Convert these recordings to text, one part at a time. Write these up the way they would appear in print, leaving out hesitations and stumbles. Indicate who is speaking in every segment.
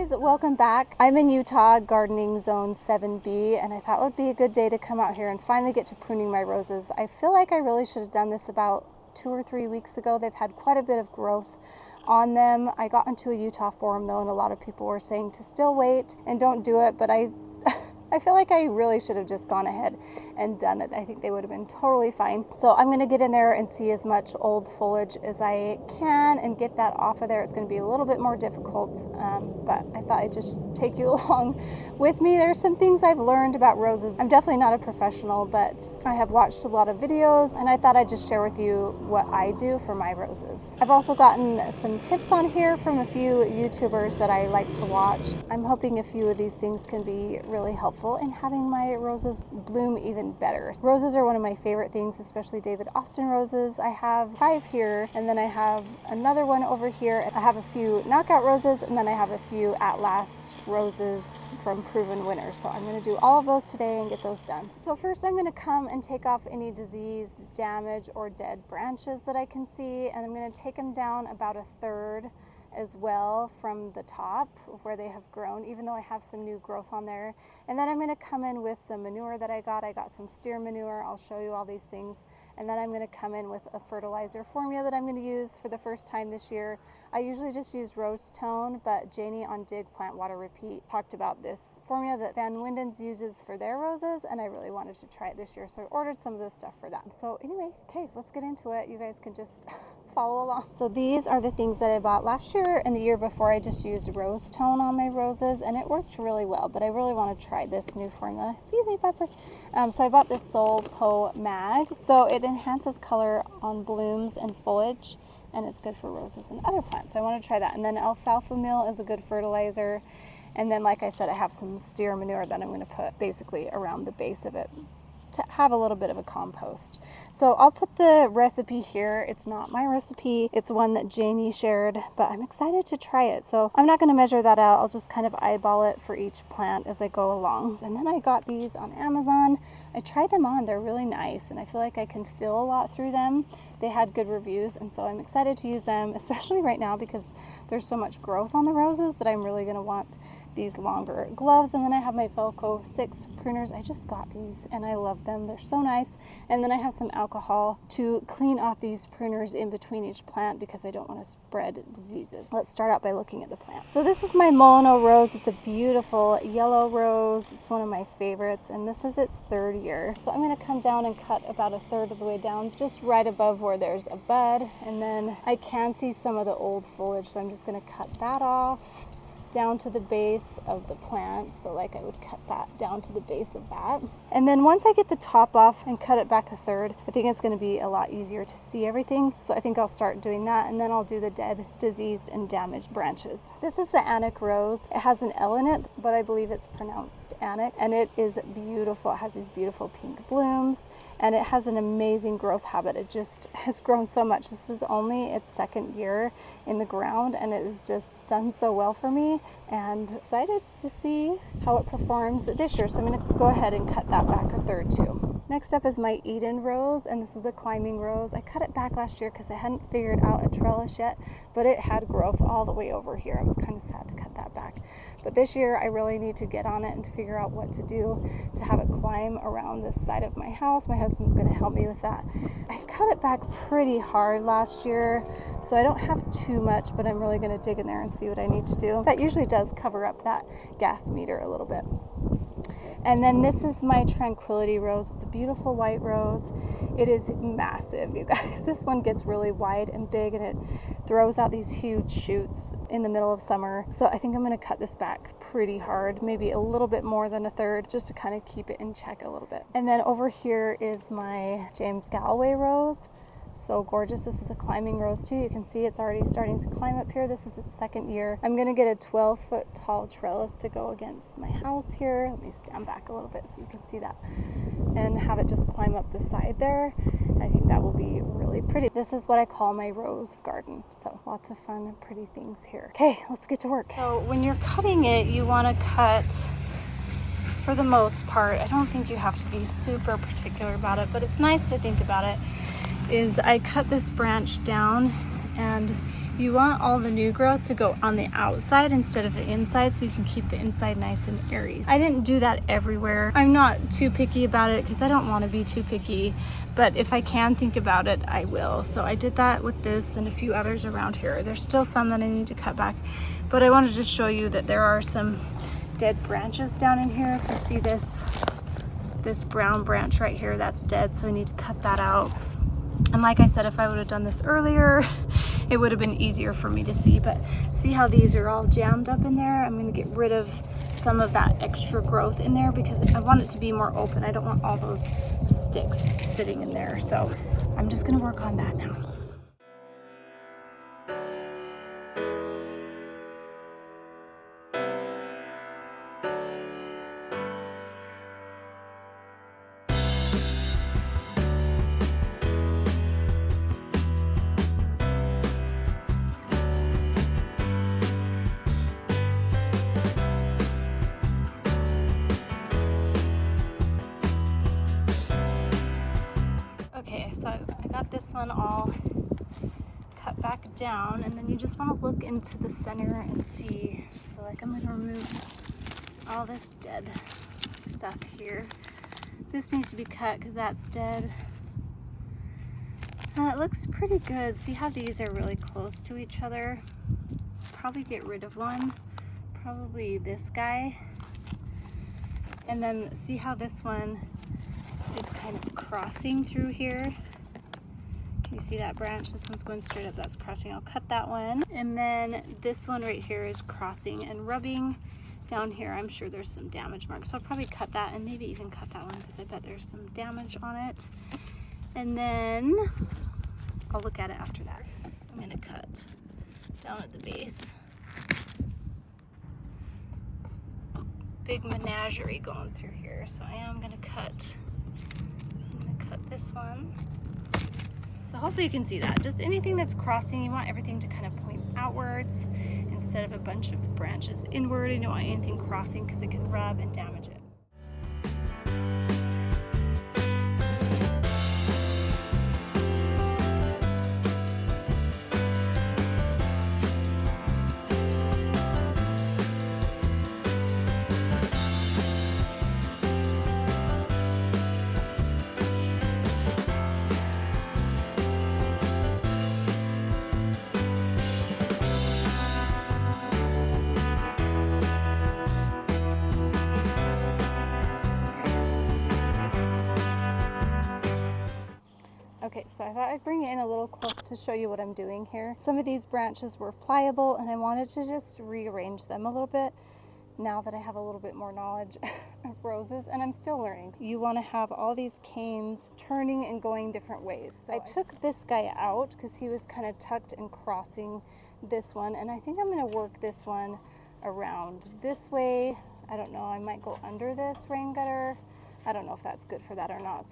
Speaker 1: guys, welcome back. I'm in Utah, gardening zone 7B, and I thought it would be a good day to come out here and finally get to pruning my roses. I feel like I really should have done this about 2 or 3 weeks ago. They've had quite a bit of growth on them. I got into a Utah forum though, and a lot of people were saying to still wait and don't do it, but I feel like I really should have just gone ahead and done it. I think they would have been totally fine. So I'm going to get in there and see as much old foliage as I can and get that off of there. It's going to be a little bit more difficult, but I thought I'd just take you along with me. There's some things I've learned about roses. I'm definitely not a professional, but I have watched a lot of videos, and I thought I'd just share with you what I do for my roses. I've also gotten some tips on here from a few YouTubers that I like to watch. I'm hoping a few of these things can be really helpful in having my roses bloom even better. Roses are one of my favorite things, especially David Austin roses. I have 5 here, and then I have another one over here. I have a few knockout roses, and then I have a few At Last roses from Proven Winners. So I'm going to do all of those today and get those done. So first I'm going to come and take off any disease, damage, or dead branches that I can see, and I'm going to take them down about 1/3 as well from the top of where they have grown, even though I have some new growth on there. And then I'm going to come in with some manure that I got some steer manure. I'll show you all these things. And then I'm going to come in with a fertilizer formula that I'm going to use for the first time this year. I usually just use Rosetone, but Janie on Dig Plant Water Repeat talked about this formula that Van Windens uses for their roses, and I really wanted to try it this year, so I ordered some of this stuff for them. So anyway, okay, let's get into it. You guys can just follow along. So these are the things that I bought last year and the year before. I just used Rosetone on my roses, and it worked really well, but I really want to try this new formula. Excuse me, Pepper. So I bought this Sol Po Mag. So it enhances color on blooms and foliage, and it's good for roses and other plants. So I want to try that. And then Alfalfa Meal is a good fertilizer. And then, like I said, I have some steer manure that I'm going to put basically around the base of it to have a little bit of a compost. So I'll put the recipe here. It's not my recipe. It's one that Janie shared, but I'm excited to try it. So I'm not going to measure that out. I'll just kind of eyeball it for each plant as I go along. And then I got these on Amazon. I tried them on. They're really nice, and I feel like I can feel a lot through them. They had good reviews, and so I'm excited to use them, especially right now because there's so much growth on the roses that I'm really going to want these longer gloves. And then I have my Felco 6 pruners. I just got these and I love them. They're so nice. And then I have some alcohol to clean off these pruners in between each plant because I don't want to spread diseases. Let's start out by looking at the plant. So this is my Molino rose. It's a beautiful yellow rose. It's one of my favorites, and this is its 3rd year. So I'm going to come down and cut about 1/3 of the way down, just right above where there's a bud. And then I can see some of the old foliage, so I'm just going to cut that off down to the base of the plant. So like I would cut that down to the base of that. And then once I get the top off and cut it back 1/3, I think it's going to be a lot easier to see everything. So I think I'll start doing that, and then I'll do the dead, diseased, and damaged branches. This is the Anik rose. It has an L in it, but I believe it's pronounced Anik, and it is beautiful. It has these beautiful pink blooms, and it has an amazing growth habit. It just has grown so much. This is only its 2nd year in the ground, and it has just done so well for me, and excited to see how it performs this year. So I'm going to go ahead and cut that back 1/3 too. Next up is my Eden rose, and this is a climbing rose. I cut it back last year because I hadn't figured out a trellis yet, but it had growth all the way over here. I was kind of sad to cut that back. But this year I really need to get on it and figure out what to do to have it climb around this side of my house. My husband's going to help me with that. I cut it back pretty hard last year, so I don't have too much, but I'm really going to dig in there and see what I need to do. That usually does cover up that gas meter a little bit. And then this is my Tranquility rose. It's a beautiful white rose. It is massive, you guys. This one gets really wide and big, and it throws out these huge shoots in the middle of summer. So I think I'm going to cut this back pretty hard, maybe a little bit more than 1/3, just to kind of keep it in check a little bit. And then over here is my James Galloway rose. So gorgeous. This is a climbing rose too. You can see it's already starting to climb up here. This is its 2nd year. I'm going to get a 12-foot tall trellis to go against my house here. Let me stand back a little bit so you can see that, and have it just climb up the side there. I think that will be really pretty. This is what I call my rose garden. So lots of fun and pretty things here. Okay, let's get to work. So when you're cutting it, you want to cut, for the most part, I don't think you have to be super particular about it, but it's nice to think about it, is I cut this branch down, and You want all the new growth to go on the outside instead of the inside so you can keep the inside nice and airy. I didn't do that everywhere. I'm not too picky about it because I don't want to be too picky, but if I can think about it, I will. So I did that with this and a few others around here. There's still some that I need to cut back, but I wanted to show you that there are some dead branches down in here. If you see this brown branch right here, that's dead, so I need to cut that out. And like I said, if I would have done this earlier, it would have been easier for me to see. But see how these are all jammed up in there? I'm going to get rid of some of that extra growth in there because I want it to be more open. I don't want all those sticks sitting in there. So I'm just going to work on that now. Okay, so I got this one all cut back down, and then you just want to look into the center and see. So like I'm going to remove all this dead stuff here. This needs to be cut because that's dead. It looks pretty good. See how these are really close to each other? Probably get rid of one. Probably this guy. And then see how this one is kind of crossing through here. Can you see that branch? This one's going straight up, that's crossing. I'll cut that one. And then this one right here is crossing and rubbing down here. I'm sure there's some damage marks, so I'll probably cut that and maybe even cut that one because I bet there's some damage on it. And then I'll look at it after that. I'm gonna cut down at the base. Big menagerie going through here, so I am gonna cut this one. So hopefully you can see that. Just anything that's crossing, you want everything to kind of point outwards instead of a bunch of branches inward. You don't want anything crossing because it can rub and damage it. Okay, so I thought I'd bring it in a little close to show you what I'm doing here. Some of these branches were pliable and I wanted to just rearrange them a little bit now that I have a little bit more knowledge of roses, and I'm still learning. You want to have all these canes turning and going different ways. So I took this guy out because he was kind of tucked and crossing this one, and I think I'm going to work this one around this way. I don't know, I might go under this rain gutter. I don't know if that's good for that or not.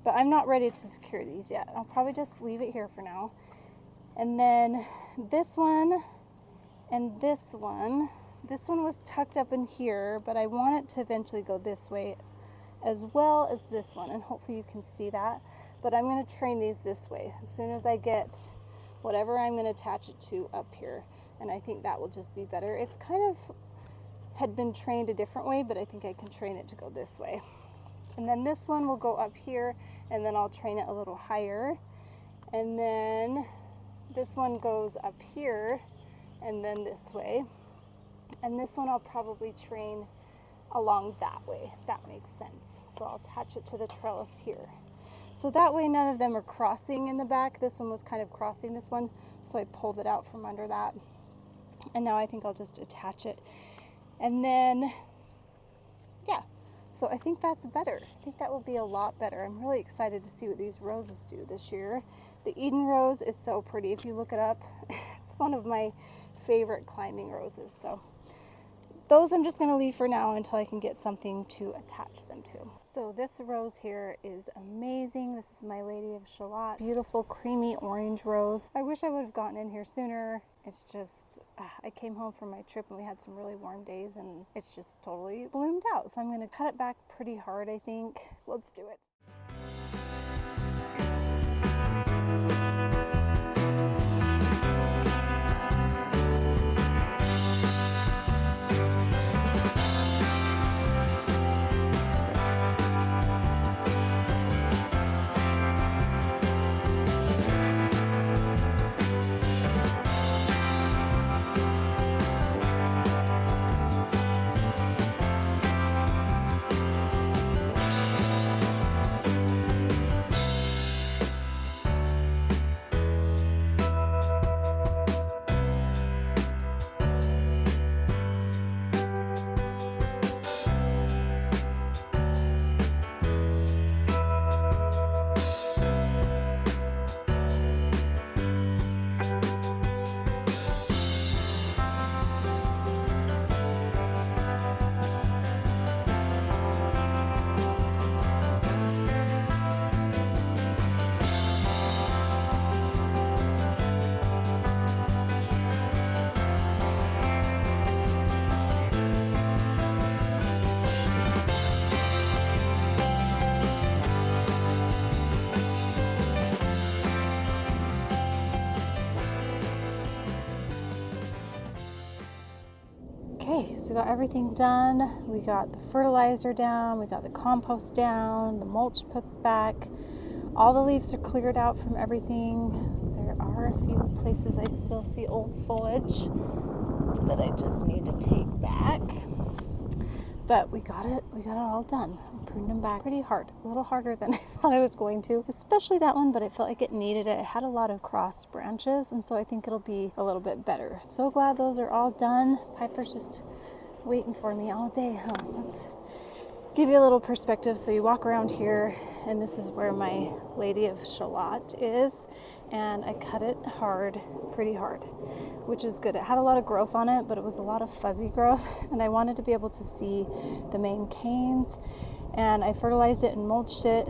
Speaker 1: But I'm not ready to secure these yet. I'll probably just leave it here for now. And then this one and this one was tucked up in here, but I want it to eventually go this way as well as this one, and hopefully you can see that. But I'm gonna train these this way as soon as I get whatever I'm gonna attach it to up here. And I think that will just be better. It's kind of had been trained a different way, but I think I can train it to go this way. And then this one will go up here, and then I'll train it a little higher. And then this one goes up here, and then this way. And this one I'll probably train along that way, if that makes sense. So I'll attach it to the trellis here. So that way none of them are crossing in the back. This one was kind of crossing this one, so I pulled it out from under that. And now I think I'll just attach it. And then, yeah. So I think that's better. I think that will be a lot better. I'm really excited to see what these roses do this year. The Eden rose is so pretty. If you look it up, it's one of my favorite climbing roses. So those I'm just going to leave for now until I can get something to attach them to. So this rose here is amazing. This is My Lady of Shalott. Beautiful creamy orange rose. I wish I would have gotten in here sooner. It's just, I came home from my trip and we had some really warm days and it's just totally bloomed out. So I'm going to cut it back pretty hard, I think. Let's do it. Okay, so we got everything done. We got the fertilizer down, we got the compost down, the mulch put back. All the leaves are cleared out from everything. There are a few places I still see old foliage that I just need to take back. But we got it all done. I pruned them back pretty hard, a little harder than I thought I was going to, especially that one, but I felt like it needed it. It had a lot of crossed branches, and so I think it'll be a little bit better. So glad those are all done. Piper's just waiting for me all day, huh? Let's give you a little perspective. So you walk around here, and this is where my Lady of Shalott is, and I cut it hard, pretty hard, which is good. It had a lot of growth on it, but it was a lot of fuzzy growth, and I wanted to be able to see the main canes, and I fertilized it and mulched it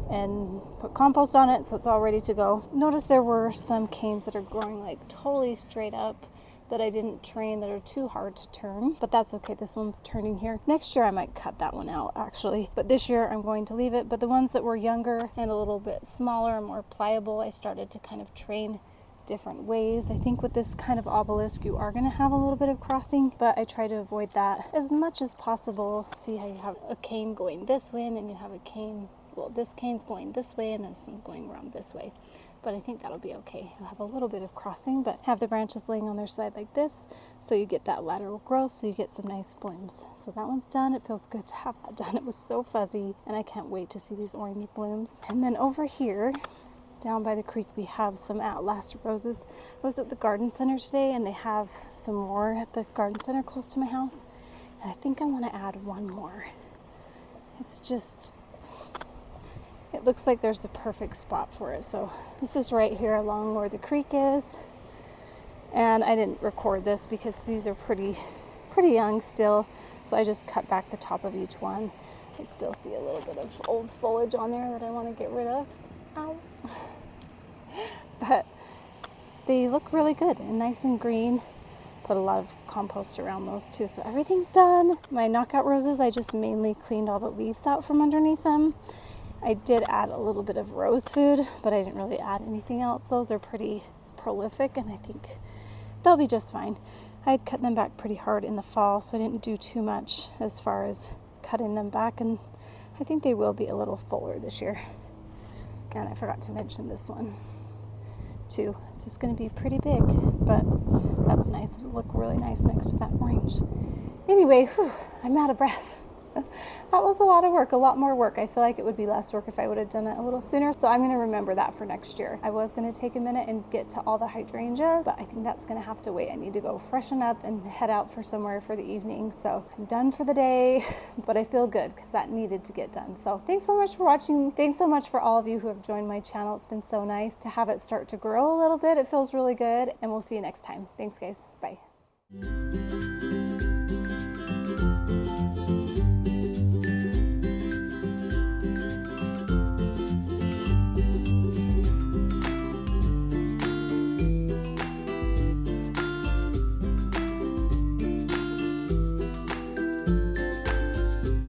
Speaker 1: and put compost on it, so it's all ready to go. Notice there were some canes that are growing like totally straight up that I didn't train, that are too hard to turn, but that's okay. This one's turning here. Next year I might cut that one out actually, but this year I'm going to leave it. But the ones that were younger and a little bit smaller and more pliable, I started to kind of train different ways. I think with this kind of obelisk you are going to have a little bit of crossing, but I try to avoid that as much as possible. See how you have a cane going this way, and then you have a cane, well, this cane's going this way and this one's going around this way. But I think that'll be okay. You'll have a little bit of crossing, but have the branches laying on their side like this, so you get that lateral growth, so you get some nice blooms. So that one's done. It feels good to have that done. It was so fuzzy, and I can't wait to see these orange blooms. And then over here, down by the creek, we have some Atlas roses. I was at the garden center today, and they have some more at the garden center close to my house. And I think I want to add one more. It's just, it looks like there's the perfect spot for it. So this is right here along where the creek is. And I didn't record this because these are pretty young still. So I just cut back the top of each one. I still see a little bit of old foliage on there that I want to get rid of. Ow. But they look really good and nice and green. Put a lot of compost around those too. So everything's done. My knockout roses, I just mainly cleaned all the leaves out from underneath them. I did add a little bit of rose food, but I didn't really add anything else. Those are pretty prolific, and I think they'll be just fine. I'd cut them back pretty hard in the fall, so I didn't do too much as far as cutting them back, and I think they will be a little fuller this year. And I forgot to mention this one too. It's just going to be pretty big, but that's nice. It'll look really nice next to that orange. Anyway, I'm out of breath. That was a lot of work, a lot more work. I feel like it would be less work if I would have done it a little sooner. So I'm going to remember that for next year. I was going to take a minute and get to all the hydrangeas, but I think that's going to have to wait. I need to go freshen up and head out for somewhere for the evening. So I'm done for the day, but I feel good because that needed to get done. So thanks so much for watching. Thanks so much for all of you who have joined my channel. It's been so nice to have it start to grow a little bit. It feels really good, and we'll see you next time. Thanks guys. Bye.